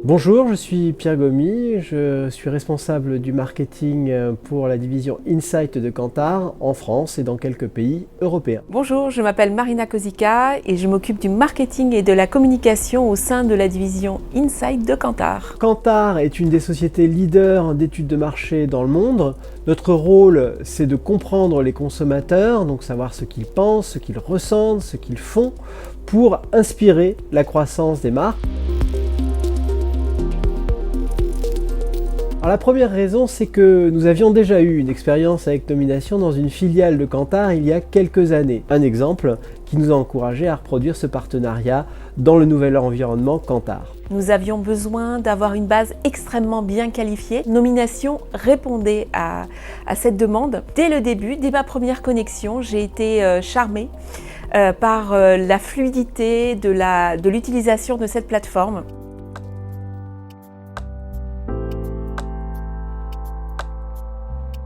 Bonjour, je suis Pierre Gomy, je suis responsable du marketing pour la division Insight de Kantar en France et dans quelques pays européens. Bonjour, je m'appelle Marina Kozica et je m'occupe du marketing et de la communication au sein de la division Insight de Kantar. Kantar est une des sociétés leaders d'études de marché dans le monde. Notre rôle, c'est de comprendre les consommateurs, donc savoir ce qu'ils pensent, ce qu'ils ressentent, ce qu'ils font, pour inspirer la croissance des marques. Alors la première raison, c'est que nous avions déjà eu une expérience avec Nomination dans une filiale de Kantar il y a quelques années. Un exemple qui nous a encouragé à reproduire ce partenariat dans le nouvel environnement Kantar. Nous avions besoin d'avoir une base extrêmement bien qualifiée. Nomination répondait à cette demande. Dès le début, dès ma première connexion, j'ai été charmée par la fluidité de l'utilisation de cette plateforme.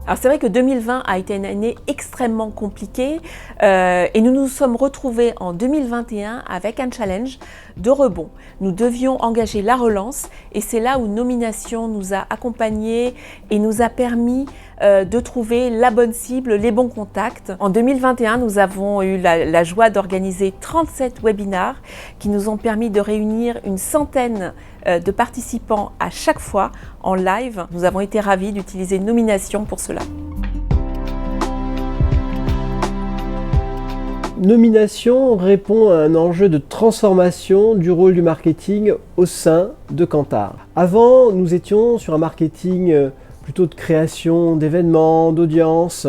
Alors c'est vrai que 2020 a été une année extrêmement compliquée et nous nous sommes retrouvés en 2021 avec un challenge de rebond. Nous devions engager la relance et c'est là où Nomination nous a accompagnés et nous a permis de trouver la bonne cible, les bons contacts. En 2021, nous avons eu la joie d'organiser 37 webinars qui nous ont permis de réunir une centaine de participants à chaque fois en live. Nous avons été ravis d'utiliser Nomination pour cela. Nomination répond à un enjeu de transformation du rôle du marketing au sein de Kantar. Avant, nous étions sur un marketing plutôt de création d'événements, d'audience,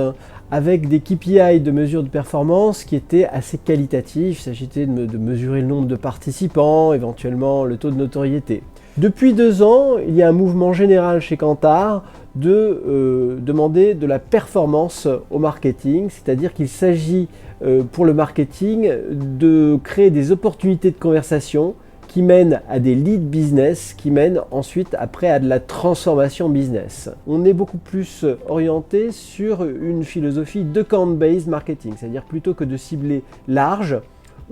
avec des KPI de mesure de performance qui étaient assez qualitatifs. Il s'agissait de mesurer le nombre de participants, éventuellement le taux de notoriété. Depuis 2 ans, il y a un mouvement général chez Kantar de demander de la performance au marketing, c'est-à-dire qu'il s'agit pour le marketing de créer des opportunités de conversation qui mènent à des leads business, qui mènent ensuite après à de la transformation business. On est beaucoup plus orienté sur une philosophie d'account-based marketing, c'est-à-dire plutôt que de cibler large,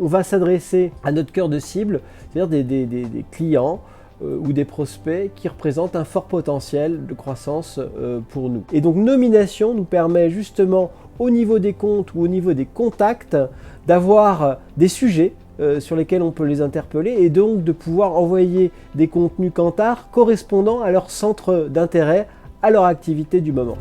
on va s'adresser à notre cœur de cible, c'est-à-dire des clients ou des prospects qui représentent un fort potentiel de croissance pour nous. Et donc Nomination nous permet justement au niveau des comptes ou au niveau des contacts d'avoir des sujets sur lesquels on peut les interpeller et donc de pouvoir envoyer des contenus Kantar correspondant à leur centre d'intérêt, à leur activité du moment.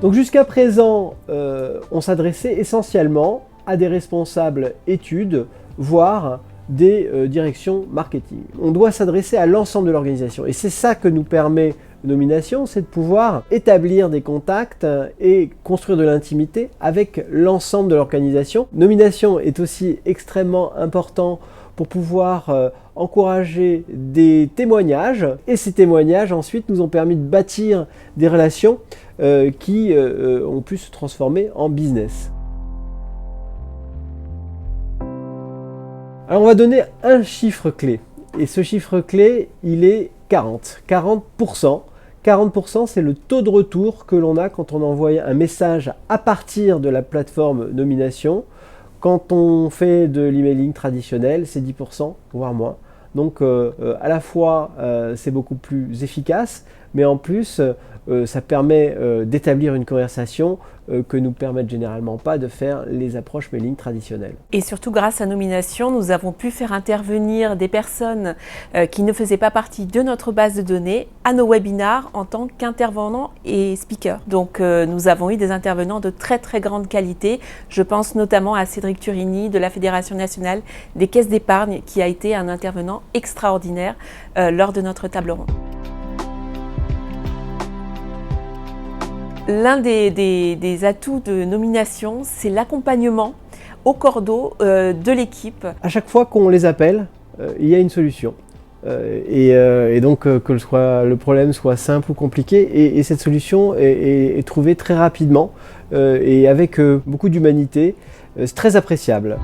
Donc jusqu'à présent, on s'adressait essentiellement à des responsables études, voire des directions marketing. On doit s'adresser à l'ensemble de l'organisation et c'est ça que nous permet Nomination, c'est de pouvoir établir des contacts et construire de l'intimité avec l'ensemble de l'organisation. Nomination est aussi extrêmement important pour pouvoir encourager des témoignages et ces témoignages ensuite nous ont permis de bâtir des relations qui ont pu se transformer en business. Alors on va donner un chiffre clé et ce chiffre clé il est 40%. 40%, c'est le taux de retour que l'on a quand on envoie un message à partir de la plateforme Nomination. Quand on fait de l'emailing traditionnel, c'est 10%, voire moins. Donc à la fois c'est beaucoup plus efficace, mais en plus ça permet d'établir une conversation que nous permettent généralement pas de faire les approches mailing traditionnelles. Et surtout grâce à Nomination, nous avons pu faire intervenir des personnes qui ne faisaient pas partie de notre base de données à nos webinars en tant qu'intervenants et speakers. Donc nous avons eu des intervenants de très très grande qualité. Je pense notamment à Cédric Turini de la Fédération nationale des caisses d'épargne qui a été un intervenant extraordinaire lors de notre table ronde. L'un des atouts de Nomination, c'est l'accompagnement au cordeau de l'équipe. À chaque fois qu'on les appelle, il y a une solution. Et donc que le problème soit simple ou compliqué, et cette solution est trouvée très rapidement et avec beaucoup d'humanité. C'est très appréciable.